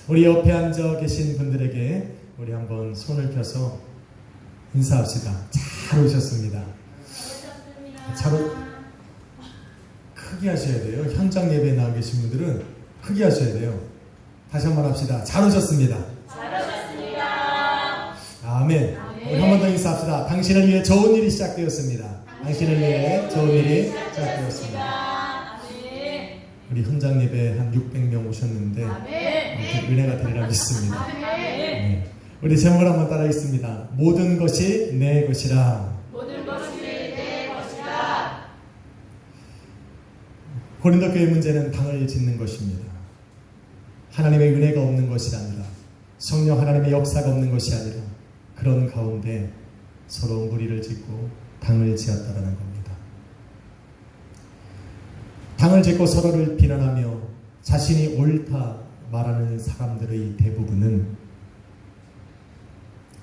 우리 옆에 앉아 계신 분들에게 우리 한번 손을 펴서 인사합시다. 잘 오셨습니다. 크게 하셔야 돼요. 현장 예배에 나와 계신 분들은 크게 하셔야 돼요. 다시 한번 합시다. 잘 오셨습니다. 잘 오셨습니다. 아멘. 우리 한 번 더 인사합시다. 당신을 위해 좋은 일이 시작되었습니다. 당신을 위해 좋은 일이 시작되었습니다. 우리 현장 예배 한 600명 오셨는데 은혜가 되리라 믿습니다. 네. 우리 제목을 한번 따라하겠습니다. 모든 것이 내 것이라. 모든 것이 내 것이라. 고린도 교회 문제는 당을 짓는 것입니다. 하나님의 은혜가 없는 것이 아니라, 성령 하나님의 역사가 없는 것이 아니라, 그런 가운데 서로 무리를 짓고 당을 지었다라는 겁니다. 당을 짓고 서로를 비난하며 자신이 옳다 말하는 사람들의 대부분은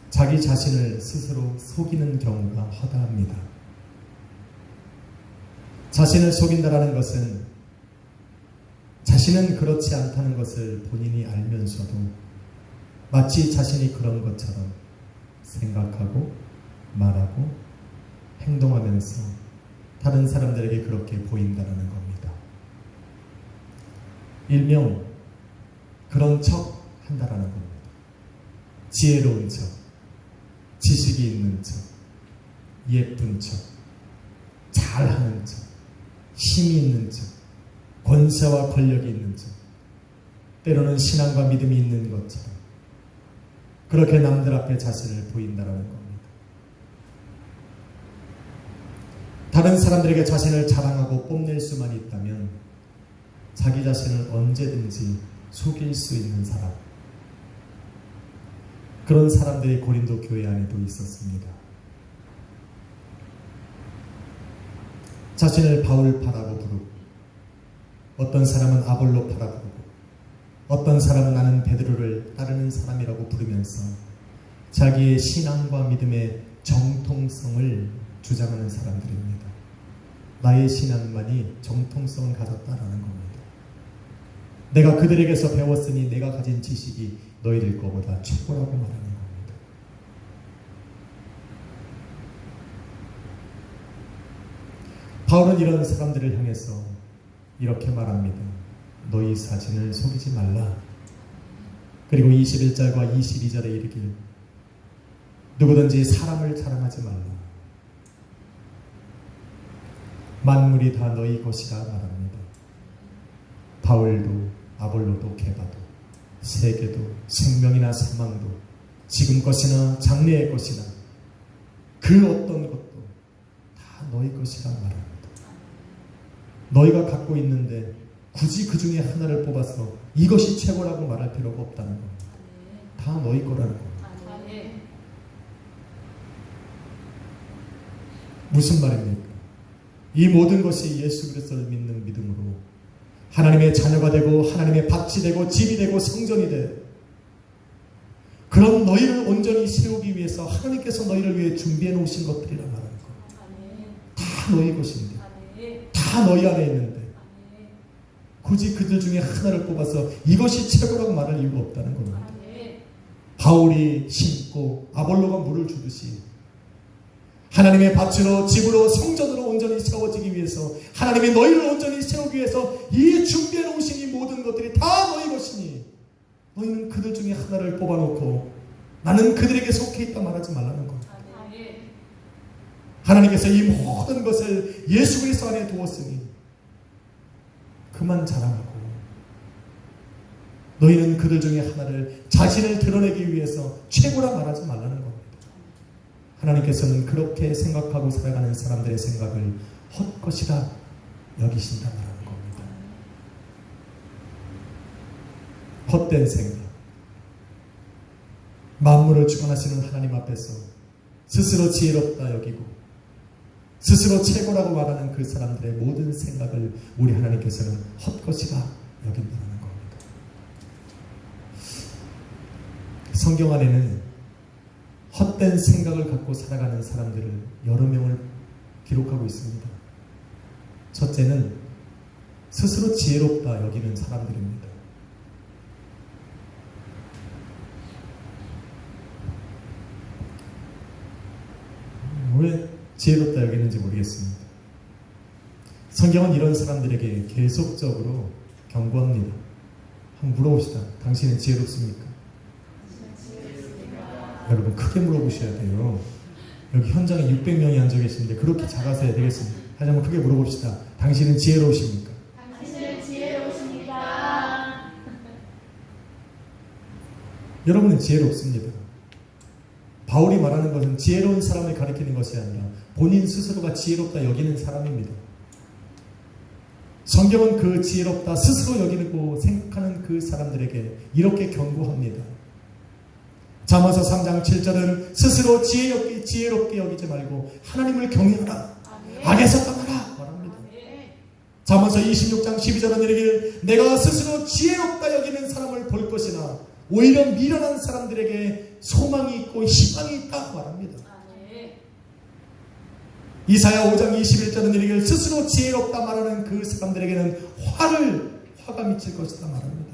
자기 자신을 스스로 속이는 경우가 허다합니다. 자신을 속인다라는 것은 자신은 그렇지 않다는 것을 본인이 알면서도 마치 자신이 그런 것처럼 생각하고 말하고 행동하면서 다른 사람들에게 그렇게 보인다는 겁니다. 일명 그런 척 한다라는 겁니다. 지혜로운 척, 지식이 있는 척, 예쁜 척, 잘하는 척, 힘이 있는 척, 권세와 권력이 있는 척, 때로는 신앙과 믿음이 있는 것처럼 그렇게 남들 앞에 자신을 보인다라는 겁니다. 다른 사람들에게 자신을 자랑하고 뽐낼 수만 있다면 자기 자신을 언제든지 속일 수 있는 사람, 그런 사람들이 고린도 교회 안에도 있었습니다. 자신을 바울파라고 부르고, 어떤 사람은 아볼로파라고 부르고, 어떤 사람은 나는 베드로를 따르는 사람이라고 부르면서 자기의 신앙과 믿음의 정통성을 주장하는 사람들입니다. 나의 신앙만이 정통성을 가졌다라는 겁니다. 내가 그들에게서 배웠으니 내가 가진 지식이 너희들 거보다 최고라고 말하는 겁니다. 바울은 이런 사람들을 향해서 이렇게 말합니다. 너희 자신을 속이지 말라. 그리고 21절과 22절에 이르길 누구든지 사람을 자랑하지 말라. 만물이 다 너희 것이라 말합니다. 바울도 아볼로도 게바도 세계도 생명이나 사망도 지금 것이나 장래의 것이나 그 어떤 것도 다 너희 것이라 말합니다. 너희가 갖고 있는데 굳이 그 중에 하나를 뽑아서 이것이 최고라고 말할 필요가 없다는 겁니다. 다 너희 거라는 겁니다. 무슨 말입니까? 이 모든 것이 예수 그리스도를 믿는 믿음으로 하나님의 자녀가 되고 하나님의 밭이 되고 집이 되고 성전이 돼 그런 너희를 온전히 세우기 위해서 하나님께서 너희를 위해 준비해 놓으신 것들이라 말하는 거예요. 다 너희 것인데, 다 너희 안에 있는데 굳이 그들 중에 하나를 뽑아서 이것이 최고라고 말할 이유가 없다는 겁니다. 바울이 심고 아볼로가 물을 주듯이 하나님의 밭으로 집으로 성전으로 온전히 세워지기 위해서, 하나님이 너희를 온전히 세우기 위해서 이 준비해 놓으신 이 모든 것들이 다 너희 것이니 너희는 그들 중에 하나를 뽑아놓고 나는 그들에게 속해 있다 말하지 말라는 겁니다. 하나님께서 이 모든 것을 예수 그리스도 안에 두었으니 그만 자랑하고 너희는 그들 중에 하나를 자신을 드러내기 위해서 최고라 말하지 말라는 겁니다. 하나님께서는 그렇게 생각하고 살아가는 사람들의 생각을 헛것이라 여기신다 말하는 겁니다. 헛된 생각. 만물을 주관하시는 하나님 앞에서 스스로 지혜롭다 여기고 스스로 최고라고 말하는 그 사람들의 모든 생각을 우리 하나님께서는 헛것이라 여긴다는 겁니다. 성경 안에는 헛된 생각을 갖고 살아가는 사람들을 여러 명을 기록하고 있습니다. 첫째는 스스로 지혜롭다 여기는 사람들입니다. 왜 지혜롭다 여기는지 모르겠습니다. 성경은 이런 사람들에게 계속적으로 경고합니다. 한번 물어봅시다. 당신은 지혜롭습니까? 여러분 크게 물어보셔야 돼요. 여기 현장에 600명이 앉아 계시는데 그렇게 작아서 해야 되겠습니다. 다시 한번 크게 물어봅시다. 당신은 지혜로우십니까? 당신은 지혜로우십니까? 여러분은 지혜롭습니다. 바울이 말하는 것은 지혜로운 사람을 가리키는 것이 아니라 본인 스스로가 지혜롭다 여기는 사람입니다. 성경은 그 지혜롭다 스스로 여기고 생각하는 그 사람들에게 이렇게 경고합니다. 잠언서 3장 7절은 스스로 지혜롭게 여기지 말고 하나님을 경외하라. 악에서 떠나라 말합니다. 잠언서 26장 12절은 이르기를 내가 스스로 지혜롭다 여기는 사람을 볼 것이나 오히려 미련한 사람들에게 소망이 있고 희망이 있다 말합니다. 이사야 5장 21절은 이르기를 스스로 지혜롭다 말하는 그 사람들에게는 화가 미칠 것이다 말합니다.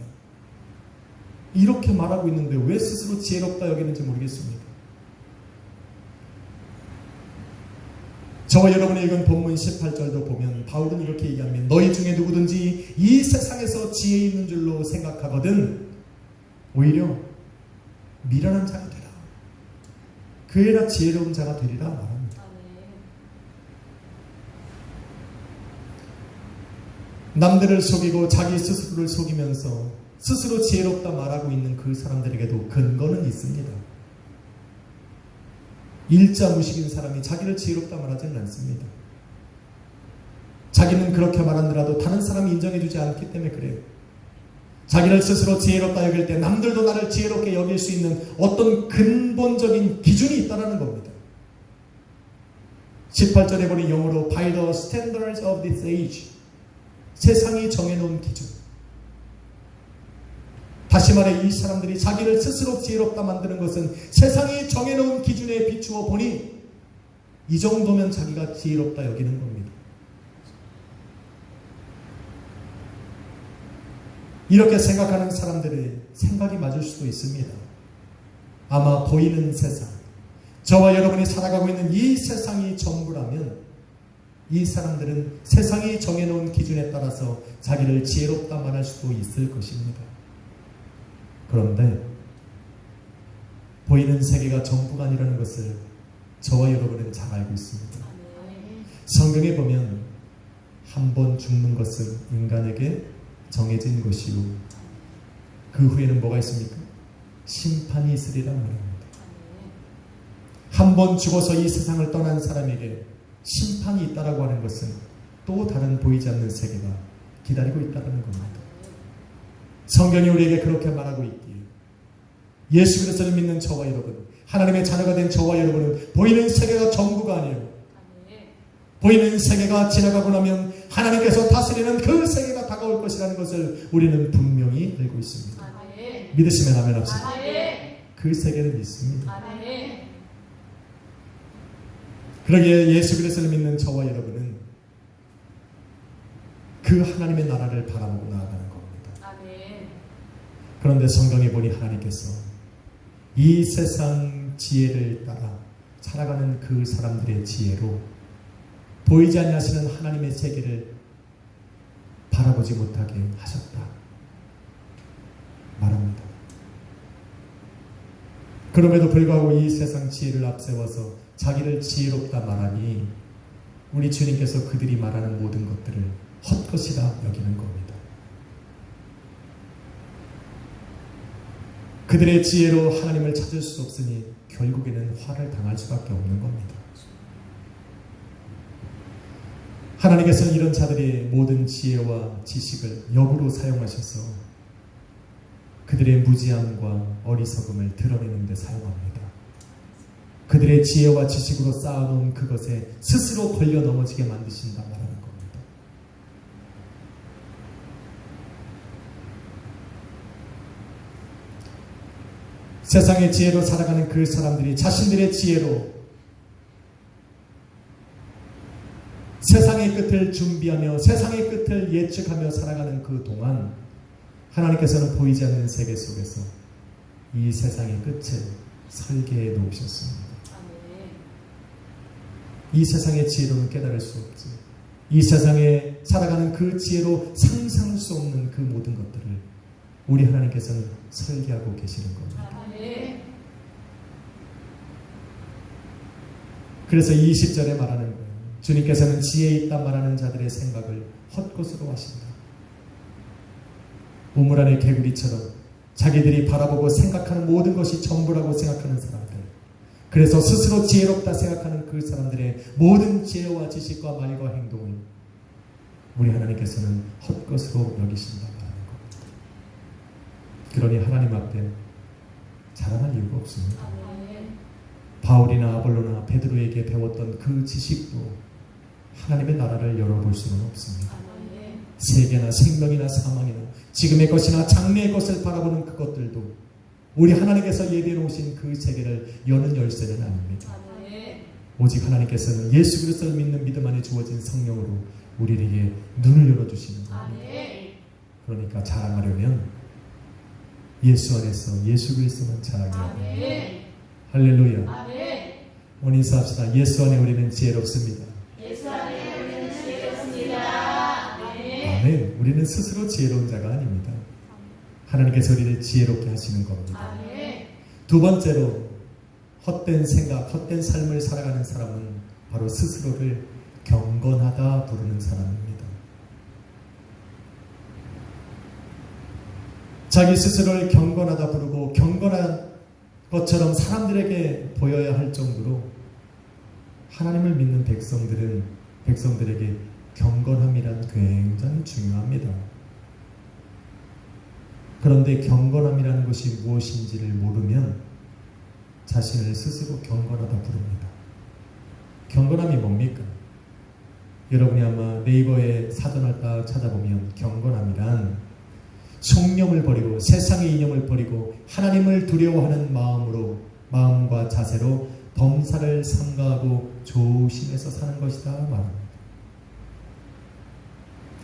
이렇게 말하고 있는데 왜 스스로 지혜롭다 여기는지 모르겠습니다. 저와 여러분이 읽은 본문 18절도 보면 바울은 이렇게 얘기합니다. 너희 중에 누구든지 이 세상에서 지혜 있는 줄로 생각하거든 오히려 미련한 자가 되라. 그애라 지혜로운 자가 되리라 말합니다. 남들을 속이고 자기 스스로를 속이면서 스스로 지혜롭다 말하고 있는 그 사람들에게도 근거는 있습니다. 일자무식인 사람이 자기를 지혜롭다 말하지는 않습니다. 자기는 그렇게 말하느라도 다른 사람이 인정해주지 않기 때문에 그래요. 자기를 스스로 지혜롭다 여길 때 남들도 나를 지혜롭게 여길 수 있는 어떤 근본적인 기준이 있다는 겁니다. 18절에 보니 영어로 by the standards of this age, 세상이 정해놓은 기준. 다시 말해 이 사람들이 자기를 스스로 지혜롭다 만드는 것은 세상이 정해놓은 기준에 비추어 보니 이 정도면 자기가 지혜롭다 여기는 겁니다. 이렇게 생각하는 사람들의 생각이 맞을 수도 있습니다. 아마 보이는 세상, 저와 여러분이 살아가고 있는 이 세상이 전부라면 이 사람들은 세상이 정해놓은 기준에 따라서 자기를 지혜롭다 말할 수도 있을 것입니다. 그런데 보이는 세계가 전부가 아니라는 것을 저와 여러분은 잘 알고 있습니다. 성경에 보면 한 번 죽는 것은 인간에게 정해진 것이요 그 후에는 뭐가 있습니까? 심판이 있으리라 말합니다. 한 번 죽어서 이 세상을 떠난 사람에게 심판이 있다라고 하는 것은 또 다른 보이지 않는 세계가 기다리고 있다는 겁니다. 성경이 우리에게 그렇게 말하고 있기에 예수 그리스도를 믿는 저와 여러분, 하나님의 자녀가 된 저와 여러분은 보이는 세계가 전부가 아니에요. 보이는 세계가 지나가고 나면 하나님께서 다스리는 그 세계가 다가올 것이라는 것을 우리는 분명히 알고 있습니다. 믿으시면 아멘 합시다. 그 세계는 믿습니다. 그러기에 예수 그리스도를 믿는 저와 여러분은 그 하나님의 나라를 바라보고 나아가는 겁니다. 그런데 성경에 보니 하나님께서 이 세상 지혜를 따라 살아가는 그 사람들의 지혜로 보이지 아니하시는 하나님의 세계를 바라보지 못하게 하셨다 말합니다. 그럼에도 불구하고 이 세상 지혜를 앞세워서 자기를 지혜롭다 말하니 우리 주님께서 그들이 말하는 모든 것들을 헛것이라 여기는 겁니다. 그들의 지혜로 하나님을 찾을 수 없으니 결국에는 화를 당할 수밖에 없는 겁니다. 하나님께서는 이런 자들의 모든 지혜와 지식을 역으로 사용하셔서 그들의 무지함과 어리석음을 드러내는 데 사용합니다. 그들의 지혜와 지식으로 쌓아놓은 그것에 스스로 걸려 넘어지게 만드신다 말하는 겁니다. 세상의 지혜로 살아가는 그 사람들이 자신들의 지혜로 세상의 끝을 준비하며 세상의 끝을 예측하며 살아가는 그 동안 하나님께서는 보이지 않는 세계 속에서 이 세상의 끝을 설계해 놓으셨습니다. 이 세상의 지혜로는 깨달을 수 없지. 이 세상에 살아가는 그 지혜로 상상할 수 없는 그 모든 것들을 우리 하나님께서는 설계하고 계시는 겁니다. 그래서 20절에 말하는 거예요. 주님께서는 지혜 있다 말하는 자들의 생각을 헛것으로 하신다. 우물 안의 개구리처럼 자기들이 바라보고 생각하는 모든 것이 전부라고 생각하는 사람들, 그래서 스스로 지혜롭다 생각하는 그 사람들의 모든 지혜와 지식과 말과 행동을 우리 하나님께서는 헛것으로 여기신다고 하는 겁니다. 그러니 하나님 앞에 자랑할 이유가 없습니다. 바울이나 아볼로나 베드로에게 배웠던 그 지식도 하나님의 나라를 열어볼 수는 없습니다. 세계나 생명이나 사망이나 지금의 것이나 장래의 것을 바라보는 그것들도 우리 하나님께서 예비해 놓으신 그 세계를 여는 열쇠는 아닙니다. 오직 하나님께서는 예수 그리스도를 믿는 믿음 안에 주어진 성령으로 우리에게 눈을 열어주시는 겁니다. 그러니까 자랑하려면 예수 안에서 예수 그리스도만 자랑해야 됩니다. 할렐루야. 오늘 인사합시다. 예수 안에 우리는 지혜롭습니다. 아멘. 우리는 스스로 지혜로운 자가 아닙니다. 하나님께서 우리를 지혜롭게 하시는 겁니다. 두 번째로 헛된 생각, 헛된 삶을 살아가는 사람은 바로 스스로를 경건하다 부르는 사람입니다. 자기 스스로를 경건하다 부르고 경건한 것처럼 사람들에게 보여야 할 정도로 하나님을 믿는 백성들에게 경건함이란 굉장히 중요합니다. 그런데 경건함이라는 것이 무엇인지를 모르면 자신을 스스로 경건하다 부릅니다. 경건함이 뭡니까? 여러분이 아마 네이버에 사전을 딱 찾아보면 경건함이란 속념을 버리고 세상의 이념을 버리고 하나님을 두려워하는 마음과 자세로 범사를 삼가하고 조심해서 사는 것이다 말합니다.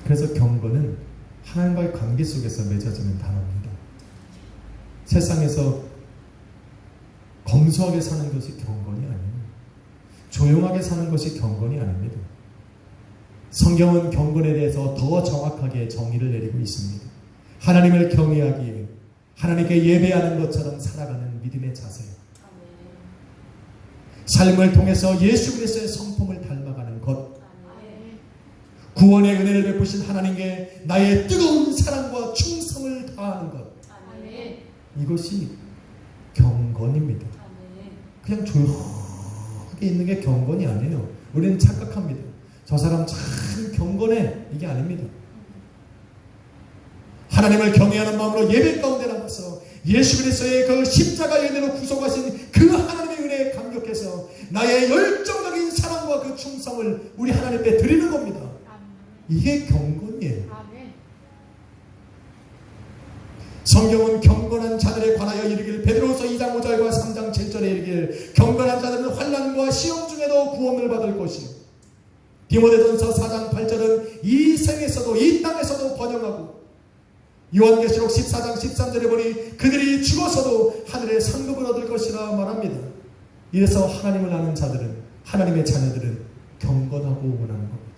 그래서 경건은 하나님과의 관계 속에서 맺어지는 단어입니다. 세상에서 검소하게 사는 것이 경건이 아니에요. 조용하게 사는 것이 경건이 아닙니다. 성경은 경건에 대해서 더 정확하게 정의를 내리고 있습니다. 하나님을 경외하기에 하나님께 예배하는 것처럼 살아가는 믿음의 자세, 삶을 통해서 예수 그리스도의 성품을 닮아가는 것, 구원의 은혜를 베푸신 하나님께 나의 뜨거운 사랑과 충성을 다하는 것, 이것이 경건입니다. 그냥 조용하게 있는 게 경건이 아니에요. 우리는 착각합니다. 저 사람 참 경건해. 이게 아닙니다. 하나님을 경외하는 마음으로 예배 가운데 남아서 예수 그리스도의 그 십자가의 은혜로 구속하신 그 하나님의 은혜에 감격해서 나의 열정적인 사랑과 그 충성을 우리 하나님 앞에 드리는 겁니다. 이게 경건이에요. 성경은 경건한 자들에 관하여 이르길, 베드로후서 2장 5절과 3장 7절에 이르길, 경건한 자들은 환난과 시험 중에도 구원을 받을 것이요, 디모데전서 4장 8절은 이 생에서도 이 땅에서도 번영하고, 요한계시록 14장 13절에 보니 그들이 죽어서도 하늘의 상급을 얻을 것이라 말합니다. 이래서 하나님을 아는 자들은, 하나님의 자녀들은 경건하고 원하는 겁니다.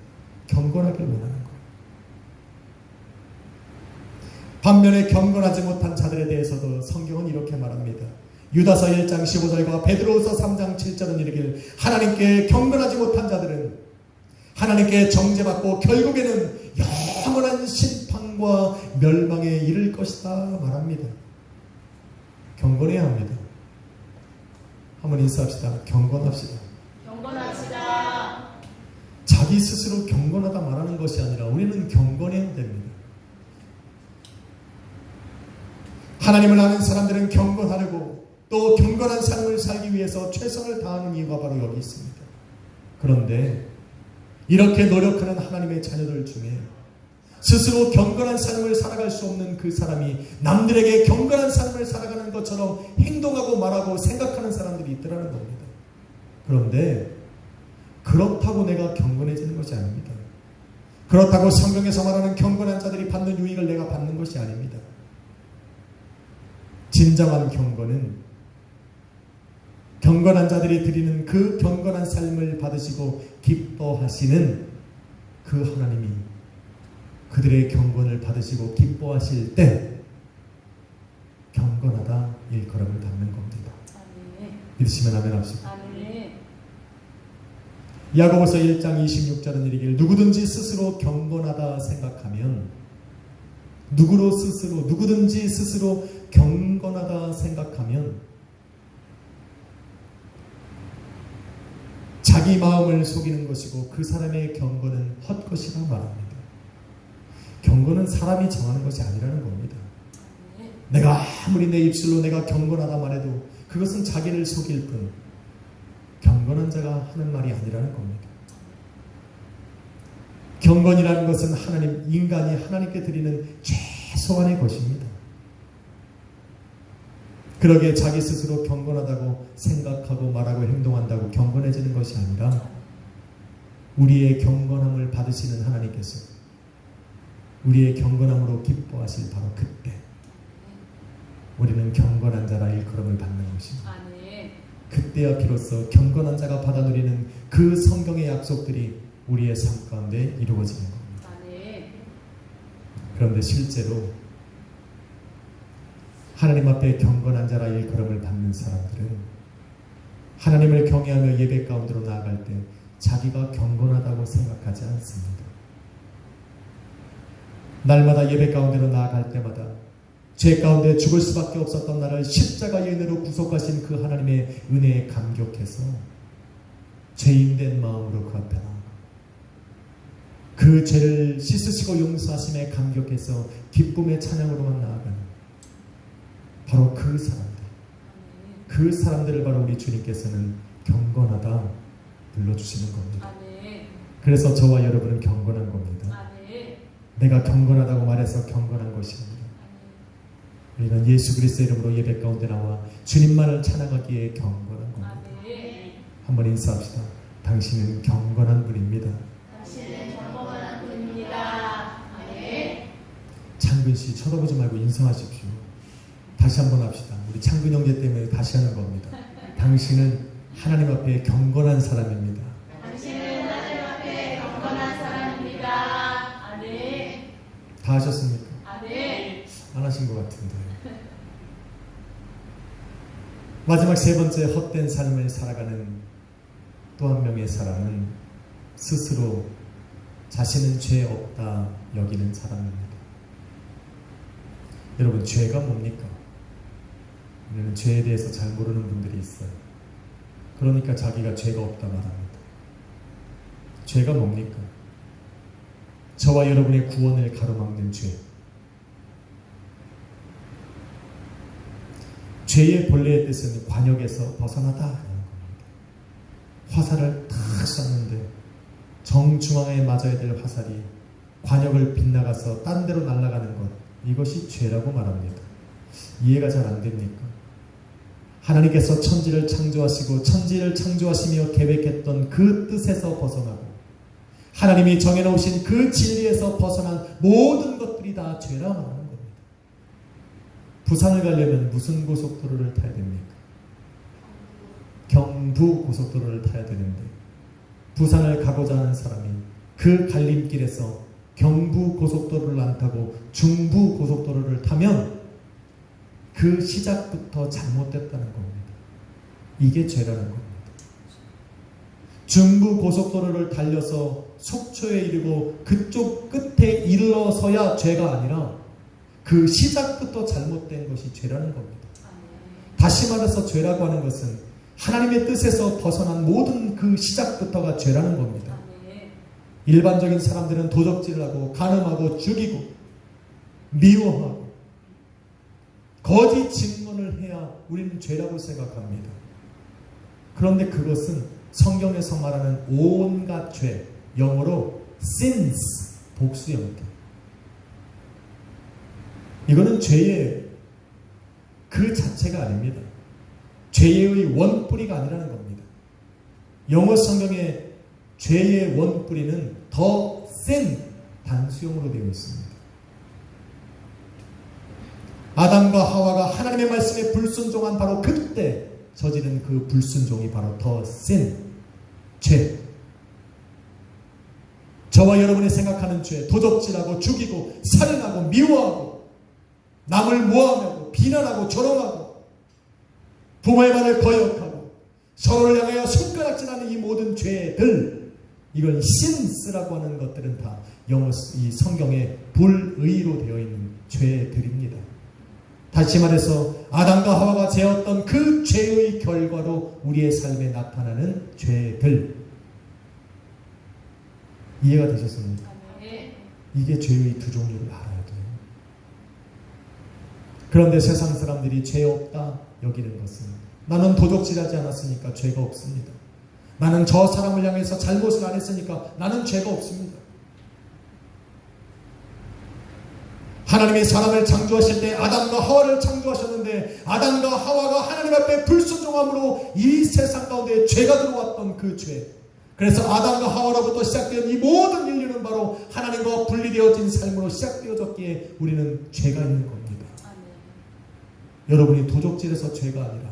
경건하게 원하는 거예요. 반면에 경건하지 못한 자들에 대해서도 성경은 이렇게 말합니다. 유다서 1장 15절과 베드로후서 3장 7절은 이르길, 하나님께 경건하지 못한 자들은 하나님께 정죄받고 결국에는 영원한 심판과 멸망에 이를 것이다 말합니다. 경건해야 합니다. 한번 인사합시다. 경건합시다. 경건합시다. 자기 스스로 경건하다 말하는 것이 아니라 우리는 경건해야 됩니다. 하나님을 아는 사람들은 경건하려고 또 경건한 삶을 살기 위해서 최선을 다하는 이유가 바로 여기 있습니다. 그런데 이렇게 노력하는 하나님의 자녀들 중에 스스로 경건한 삶을 살아갈 수 없는 그 사람이 남들에게 경건한 삶을 살아가는 것처럼 행동하고 말하고 생각하는 사람들이 있더라는 겁니다. 그런데 그렇다고 내가 경건해지는 것이 아닙니다. 그렇다고 성경에서 말하는 경건한 자들이 받는 유익을 내가 받는 것이 아닙니다. 진정한 경건은 경건한 자들이 드리는 그 경건한 삶을 받으시고 기뻐하시는 그 하나님이 그들의 경건을 받으시고 기뻐하실 때 경건하다 일컬음을 받는 겁니다. 믿으시면 아멘 합시다. 야고보서 1장 26절은 이르기를 누구든지 스스로 경건하다 생각하면 누구든지 스스로 경건하다 생각하면 자기 마음을 속이는 것이고 그 사람의 경건은 헛것이라 말합니다. 경건은 사람이 정하는 것이 아니라는 겁니다. 내가 아무리 내 입술로 내가 경건하다 말해도 그것은 자기를 속일 뿐 경건한 자가 하는 말이 아니라는 겁니다. 경건이라는 것은 인간이 하나님께 드리는 최소한의 것입니다. 그러기에 자기 스스로 경건하다고 생각하고 말하고 행동한다고 경건해지는 것이 아니라 우리의 경건함을 받으시는 하나님께서 우리의 경건함으로 기뻐하실 바로 그때 우리는 경건한 자라 일컬음을 받는 것입니다. 그때야 비로소 경건한 자가 받아 누리는 그 성경의 약속들이 우리의 삶 가운데 이루어지는 겁니다. 그런데 실제로 하나님 앞에 경건한 자라 일컬음을 받는 사람들은 하나님을 경외하며 예배 가운데로 나아갈 때 자기가 경건하다고 생각하지 않습니다. 날마다 예배 가운데로 나아갈 때마다 죄 가운데 죽을 수밖에 없었던 나를 십자가의 은혜로 구속하신 그 하나님의 은혜에 감격해서 죄인된 마음으로 그 앞에 나아가 그 죄를 씻으시고 용서하심에 감격해서 기쁨의 찬양으로만 나아가는 바로 그 사람들을 바로 우리 주님께서는 경건하다 불러주시는 겁니다. 그래서 저와 여러분은 경건한 겁니다. 내가 경건하다고 말해서 경건한 것이 아니라 우리는 예수 그리스도의 이름으로 예배 가운데 나와 주님만을 찬양하기에 경건한 겁니다. 한번 인사합시다. 당신은 경건한 분입니다. 창근씨 쳐다보지 말고 인사하십시오. 다시 한번 합시다. 우리 창근 형제 때문에 다시 하는 겁니다. 당신은 하나님 앞에 경건한 사람입니다. 다 하셨습니까? 안 하신 것 같은데. 마지막 세 번째 헛된 삶을 살아가는 또 한 명의 사람은 스스로 자신은 죄 없다 여기는 사람입니다. 여러분, 죄가 뭡니까? 우리는 죄에 대해서 잘 모르는 분들이 있어요. 그러니까 자기가 죄가 없다 말합니다. 죄가 뭡니까? 저와 여러분의 구원을 가로막는 죄. 죄의 본래의 뜻은 관역에서 벗어나다 하는 겁니다. 화살을 탁 쐈는데 정중앙에 맞아야 될 화살이 관역을 빗나가서 딴 데로 날아가는 것, 이것이 죄라고 말합니다. 이해가 잘 안 됩니까? 하나님께서 천지를 창조하시고 천지를 창조하시며 계획했던 그 뜻에서 벗어나고 하나님이 정해놓으신 그 진리에서 벗어난 모든 것들이 다 죄라 말하는 겁니다. 부산을 가려면 무슨 고속도로를 타야 됩니까? 경부 고속도로를 타야 되는데 부산을 가고자 하는 사람이 그 갈림길에서 경부 고속도로를 안 타고 중부 고속도로를 타면 그 시작부터 잘못됐다는 겁니다. 이게 죄라는 겁니다. 중부 고속도로를 달려서 속초에 이르고 그쪽 끝에 이르러서야 죄가 아니라 그 시작부터 잘못된 것이 죄라는 겁니다. 다시 말해서 죄라고 하는 것은 하나님의 뜻에서 벗어난 모든 그 시작부터가 죄라는 겁니다. 일반적인 사람들은 도적질을 하고 간음하고 죽이고 미워하고 거짓 증언을 해야 우리는 죄라고 생각합니다. 그런데 그것은 성경에서 말하는 온갖 죄, 영어로 sins, 복수 형태. 이거는 죄의 그 자체가 아닙니다. 죄의 원뿌리가 아니라는 겁니다. 영어 성경에 죄의 원뿌리는 더 센 단수형으로 되어 있습니다. 아담과 하와가 하나님의 말씀에 불순종한 바로 그때 저지른 그 불순종이 바로 더 sin, 죄. 저와 여러분이 생각하는 죄, 도적질하고 죽이고 살인하고 미워하고 남을 모함하고 비난하고 조롱하고 부모의 말을 거역하고 서로를 향하여 손가락질하는 이 모든 죄들, 이건 sins라고 하는 것들은 다 영어 이 성경에 불의로 되어 있는 죄들입니다. 다시 말해서 아담과 하와가 죄었던 그 죄의 결과로 우리의 삶에 나타나는 죄들. 이해가 되셨습니까? 이게 죄의 두 종류를 알아야 돼요. 그런데 세상 사람들이 죄 없다 여기는 것은, 나는 도적질하지 않았으니까 죄가 없습니다. 나는 저 사람을 향해서 잘못을 안 했으니까 나는 죄가 없습니다. 하나님이 사람을 창조하실 때 아담과 하와를 창조하셨는데, 아담과 하와가 하나님 앞에 불순종함으로 이 세상 가운데 죄가 들어왔던 그 죄, 그래서 아담과 하와로부터 시작된 이 모든 인류는 바로 하나님과 분리되어진 삶으로 시작되어졌기에 우리는 죄가 있는 겁니다. 여러분이 도적질해서 죄가 아니라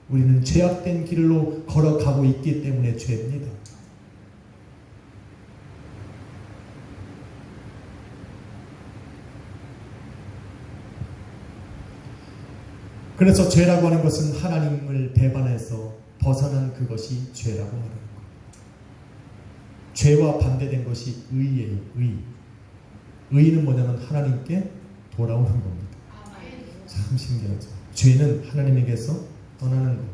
우리는 죄악된 길로 걸어가고 있기 때문에 죄입니다. 그래서 죄라고 하는 것은 하나님을 배반해서 벗어난 그것이 죄라고 말하는 거예요. 죄와 반대된 것이 의예요. 의는 뭐냐면 하나님께 돌아오는 겁니다. 참 신기하죠. 죄는 하나님에게서 떠나는 것,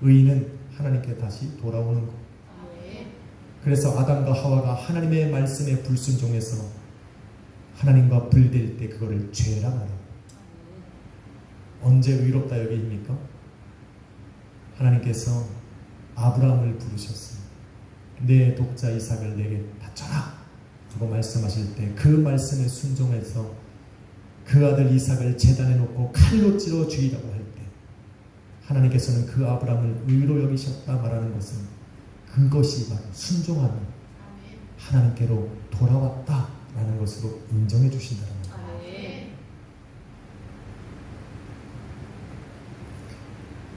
의는 하나님께 다시 돌아오는 것. 그래서 아담과 하와가 하나님의 말씀에 불순종해서 하나님과 분리될 때 그거를 죄라 말해요. 언제 의롭다 여기입니까? 하나님께서 아브라함을 부르셨어요. 내 독자 이삭을 내게 바쳐라 하고 말씀하실 때 그 말씀에 순종해서 그 아들 이삭을 제단에 놓고 칼로 찔러 죽이라고 할 때 하나님께서는 그 아브라함을 의로 여기셨다 말하는 것은 그것이 바로 순종하는 하나님께로 돌아왔다라는 것으로 인정해 주신다는 거예요.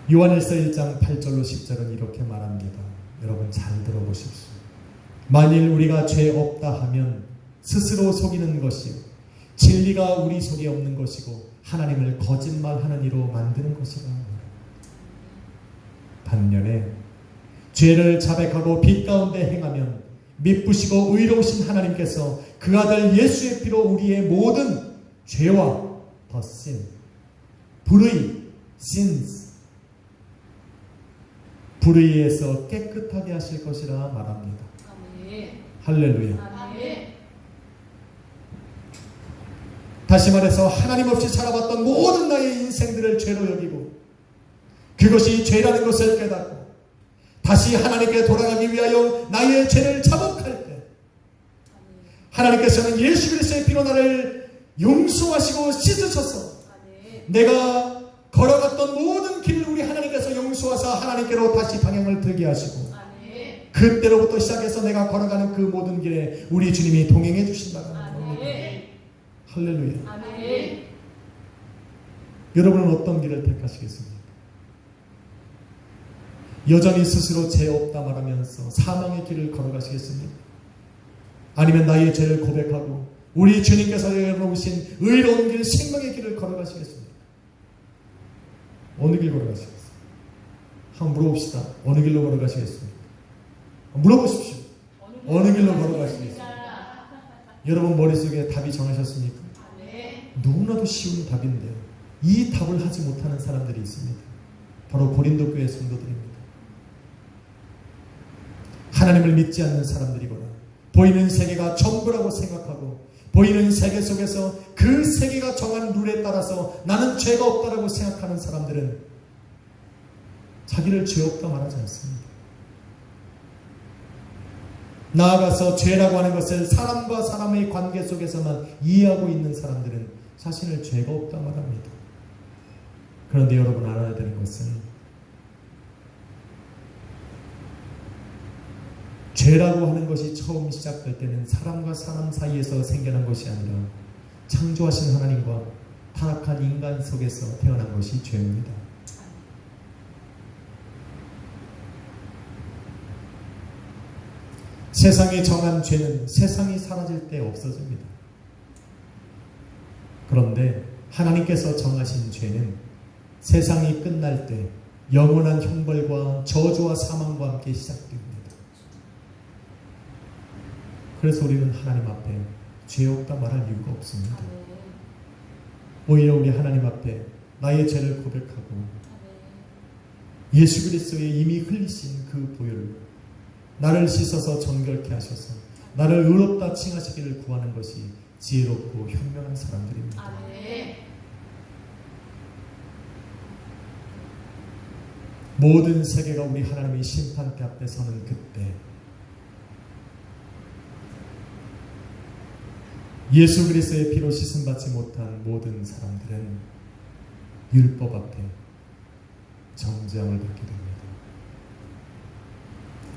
요한일서 1장 8절로 10절은 이렇게 말합니다. 여러분 잘 들어보십시오. 만일 우리가 죄 없다 하면 스스로 속이는 것이요 진리가 우리 속에 없는 것이고 하나님을 거짓말하는 이로 만드는 것이라. 반면에 죄를 자백하고 빛 가운데 행하면 미쁘시고 의로우신 하나님께서 그 아들 예수의 피로 우리의 모든 죄와 더 sin, 불의, sins, 불의에서 깨끗하게 하실 것이라 말합니다. 할렐루야. 다시 말해서 하나님 없이 살아왔던 모든 나의 인생들을 죄로 여기고 그것이 죄라는 것을 깨닫고 다시 하나님께 돌아가기 위하여 나의 죄를 자복할 때 하나님께서는 예수 그리스도의 피로 나를 용서하시고 씻으셔서 내가 걸어갔던 모든 길을 우리 하나님께서 용서하사 하나님께로 다시 방향을 들게 하시고 그때로부터 시작해서 내가 걸어가는 그 모든 길에 우리 주님이 동행해 주신다는 겁니다. 할렐루야. 여러분은 어떤 길을 택하시겠습니까? 여전히 스스로 죄 없다 말하면서 사망의 길을 걸어가시겠습니까? 아니면 나의 죄를 고백하고 우리 주님께서 열어놓으신 의로운 길, 생명의 길을 걸어가시겠습니까? 어느 길 걸어가시겠습니까? 한번 물어봅시다. 어느 길로 걸어가시겠습니까? 물어보십시오. 어느 길로 걸어가시겠습니까? 여러분 머릿속에 답이 정하셨습니까? 너무나도 쉬운 답인데 이 답을 하지 못하는 사람들이 있습니다. 바로 고린도 교회 성도들입니다. 하나님을 믿지 않는 사람들이거나 보이는 세계가 전부라고 생각하고 보이는 세계 속에서 그 세계가 정한 룰에 따라서 나는 죄가 없다라고 생각하는 사람들은 자기를 죄 없다 말하지 않습니다. 나아가서 죄라고 하는 것을 사람과 사람의 관계 속에서만 이해하고 있는 사람들은 자신을 죄가 없다 말합니다. 그런데 여러분 알아야 되는 것은 죄라고 하는 것이 처음 시작될 때는 사람과 사람 사이에서 생겨난 것이 아니라 창조하신 하나님과 타락한 인간 속에서 태어난 것이 죄입니다. 세상이 정한 죄는 세상이 사라질 때 없어집니다. 그런데 하나님께서 정하신 죄는 세상이 끝날 때 영원한 형벌과 저주와 사망과 함께 시작됩니다. 그래서 우리는 하나님 앞에 죄 없다 말할 이유가 없습니다. 오히려 우리 하나님 앞에 나의 죄를 고백하고 예수 그리스도의 이미 흘리신 그 보혈로 나를 씻어서 정결케 하셔서 나를 의롭다 칭하시기를 구하는 것이 지혜롭고 현명한 사람들입니다. 모든 세계가 우리 하나님의 심판대 앞에 서는 그때 예수 그리스도의 피로 씻음받지 못한 모든 사람들은 율법 앞에 정죄함을 받게 됩니다.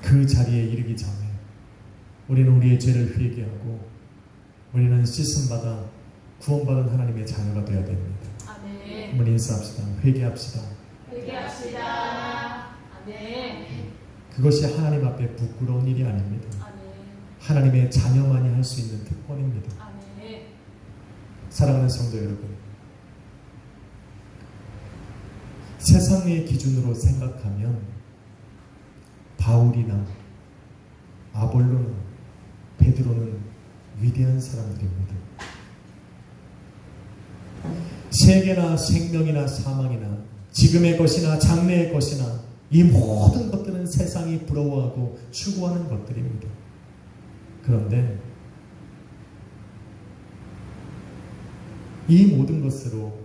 그 자리에 이르기 전에 우리는 우리의 죄를 회개하고 우리는 씻음받아 구원받은 하나님의 자녀가 되어야 됩니다. 한번 인사합시다. 회개합시다. 그것이 하나님 앞에 부끄러운 일이 아닙니다. 하나님의 자녀만이 할 수 있는 특권입니다. 사랑하는 성도 여러분, 세상의 기준으로 생각하면 바울이나 아볼로나 베드로는 위대한 사람들입니다. 세계나 생명이나 사망이나 지금의 것이나 장래의 것이나 이 모든 것들은 세상이 부러워하고 추구하는 것들입니다. 그런데 이 모든 것으로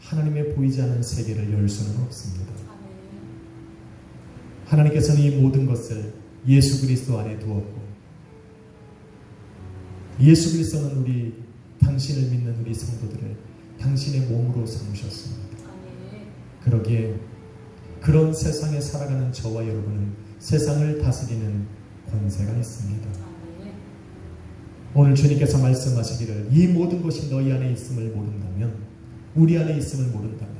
하나님의 보이지 않는 세계를 열 수는 없습니다. 하나님께서는 이 모든 것을 예수 그리스도 안에 두었고 예수 그리스도는 우리 당신을 믿는 우리 성도들을 당신의 몸으로 삼으셨습니다. 그러기에 그런 세상에 살아가는 저와 여러분은 세상을 다스리는 권세가 있습니다. 오늘 주님께서 말씀하시기를 이 모든 것이 너희 안에 있음을 모른다면, 우리 안에 있음을 모른다면,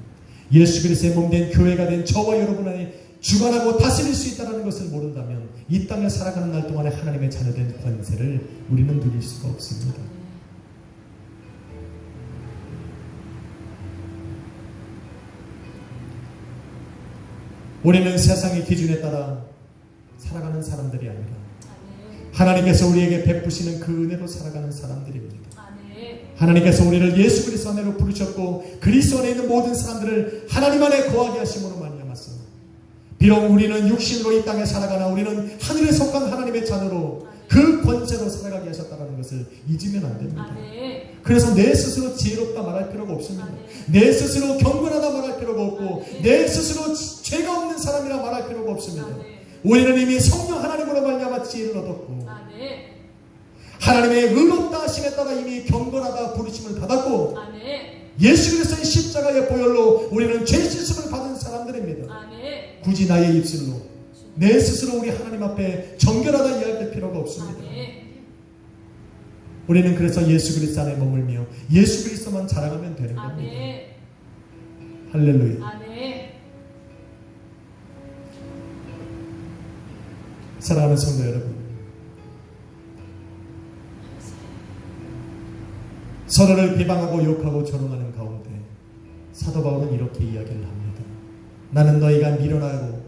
예수 그리스도의 몸된 교회가 된 저와 여러분 안에 주관하고 다스릴 수 있다는 것을 모른다면 이 땅에 살아가는 날 동안에 하나님의 자녀된 권세를 우리는 누릴 수가 없습니다. 우리는 세상의 기준에 따라 살아가는 사람들이 아니라 하나님께서 우리에게 베푸시는 그 은혜로 살아가는 사람들입니다. 하나님께서 우리를 예수 그리스도 안에로 부르셨고 그리스도 안에 있는 모든 사람들을 하나님 안에 거하게 하심으로 말미암았어. 비록 우리는 육신으로 이 땅에 살아가나 우리는 하늘에 속한 하나님의 자녀로 그 권세로 살아가게 하셨다는 것을 잊으면 안 됩니다. 그래서 내 스스로 지혜롭다 말할 필요가 없습니다. 내 스스로 경건하다 말할 필요가 없고 내 스스로 죄가 없는 사람이라 말할 필요가 없습니다. 우리는 이미 성령 하나님으로 말미암아 지혜를 얻었고 하나님의 의롭다 하심에 따라 이미 경건하다 부르심을 받았고 예수 그리스도의 십자가의 보혈로 우리는 죄 씻음을 받은 사람들입니다. 굳이 나의 입술로 내 스스로 우리 하나님 앞에 정결하다 이야기할 필요가 없습니다. 우리는 그래서 예수 그리스도 안에 머물며 예수 그리스도만 자랑하면 되는 겁니다. 할렐루야. 사랑하는 성도 여러분, 서로를 비방하고 욕하고 조롱하는 가운데 사도 바울은 이렇게 이야기를 합니다. 나는 너희가 미련하고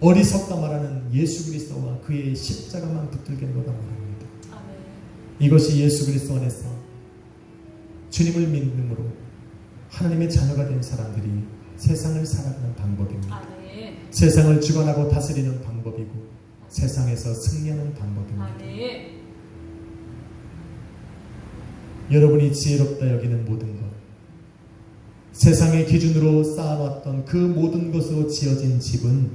어리석다 말하는 예수 그리스도와 그의 십자가만 붙들겠노라 말합니다. 이것이 예수 그리스도 안에서 주님을 믿음으로 하나님의 자녀가 된 사람들이 세상을 살아가는 방법입니다. 세상을 주관하고 다스리는 방법이고 세상에서 승리하는 방법입니다. 여러분이 지혜롭다 여기는 모든 것, 세상의 기준으로 쌓아놨던 그 모든 것으로 지어진 집은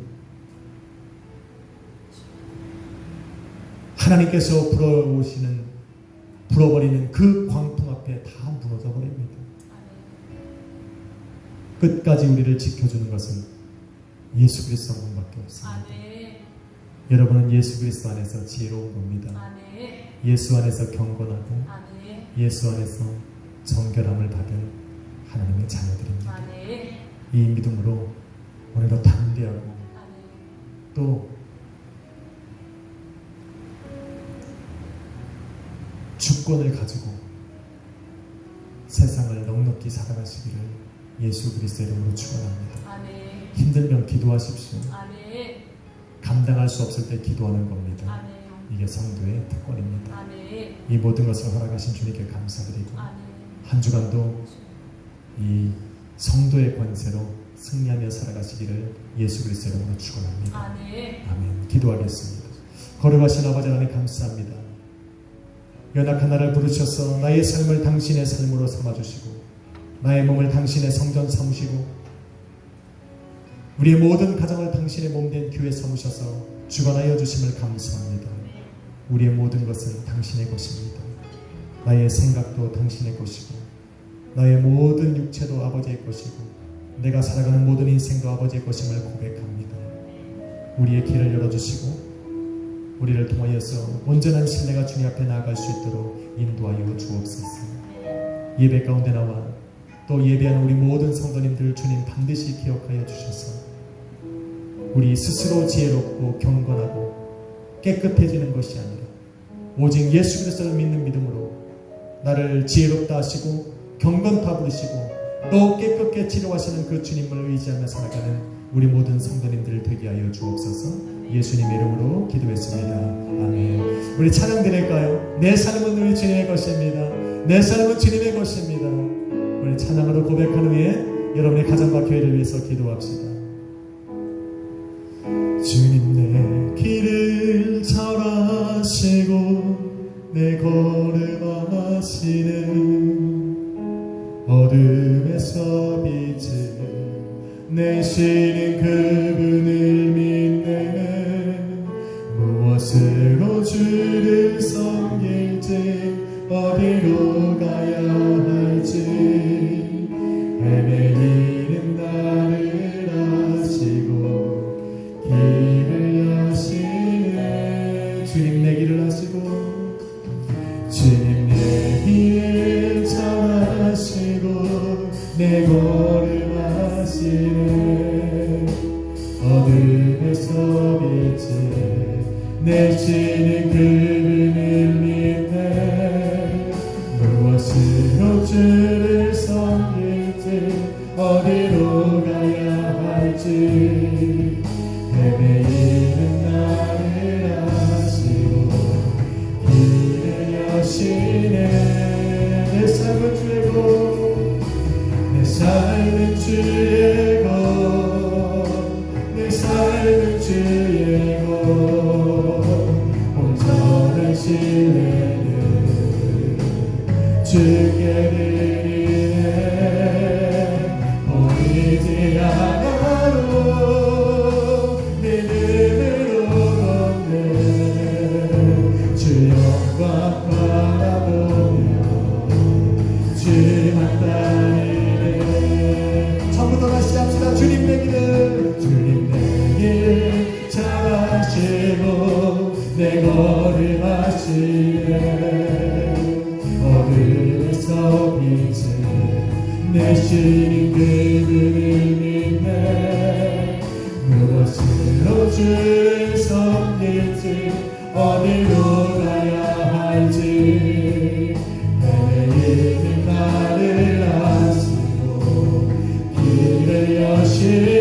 하나님께서 불어버리는 그 광풍 앞에 다 무너져 버립니다. 끝까지 우리를 지켜주는 것은 예수 그리스도만밖에 없습니다. 여러분은 예수 그리스도 안에서 지혜로운 겁니다. 예수 안에서 경건하고 예수 안에서 정결함을 받은 하나님의 자녀들입니다. 이 믿음으로 오늘도 담대하고 또 주권을 가지고 세상을 넉넉히 살아가시기를 예수 그리스도의 이름으로 축원합니다. 아멘. 힘들면 기도하십시오. 아멘. 감당할 수 없을 때 기도하는 겁니다. 아멘. 이게 성도의 특권입니다. 아멘. 이 모든 것을 허락하신 주님께 감사드리고 아멘. 한 주간도 이 성도의 권세로 승리하며 살아가시기를 예수 그리스도의 이름으로 축원합니다. 아멘. 아멘. 기도하겠습니다. 거룩하신 아버지 하나님 감사합니다. 연약한 나를 부르셔서 나의 삶을 당신의 삶으로 삼아주시고 나의 몸을 당신의 성전 삼으시고 우리의 모든 가정을 당신의 몸된 교회 삼으셔서 주관하여 주심을 감사합니다. 우리의 모든 것은 당신의 것입니다. 나의 생각도 당신의 것이고 나의 모든 육체도 아버지의 것이고 내가 살아가는 모든 인생도 아버지의 것임을 고백합니다. 우리의 길을 열어주시고 우리를 통하여서 온전한 신뢰가 주님 앞에 나아갈 수 있도록 인도하여 주옵소서. 예배 가운데 나와 또 예배하는 우리 모든 성도님들 주님 반드시 기억하여 주셔서 우리 스스로 지혜롭고 경건하고 깨끗해지는 것이 아니라 오직 예수 그리스도를 믿는 믿음으로 나를 지혜롭다 하시고 경건타 부르시고 또 깨끗게 치료하시는 그 주님을 의지하며 살아가는 우리 모든 성도님들 되게 하여 주옵소서. 예수님의 이름으로 기도했습니다. 아멘. 우리 찬양 드릴까요? 내 삶은 우리 주님의 것입니다. 내 삶은 주님의 것입니다. 우리 찬양으로 고백한 후에 여러분의 가정과 교회를 위해서 기도합시다. 주님 내 길을 잘하시고 내 걸음하시는 어둠에서 빛을 내시는 그분을 믿네. 무엇으로 주를 섬길지 어디로 가야 할지 헤매이는 나를 아시고 길을 여시네. 주님 내 길을 아시고 주님 내 길을 잘 아시고 내 걸음 하시네. 어둠에서 빛을 내시는 그분을 믿네. 무엇으로 주를 섬길지 어디로 가야 할지 헤매이는 나를 아시고 길을 여시네. 내 삶은 주의 것, 내 삶은 주의 것, 내 삶은 주의 것. 온전한 신뢰는 주께 드리네. 보이지 않아도 믿음으로 걷네. 주 영광 바라보며 주만 따르네. 처음부터 다시 합시다. 주님 내 길을, 주님 내 길 잘하시고 내 걸음 하시네. 어둠에서 빛을 내시는 그분을 믿네. 무엇으로 주를 섬길지 어디로 가야 할지 헤매이는 나를 아시고 길을 여시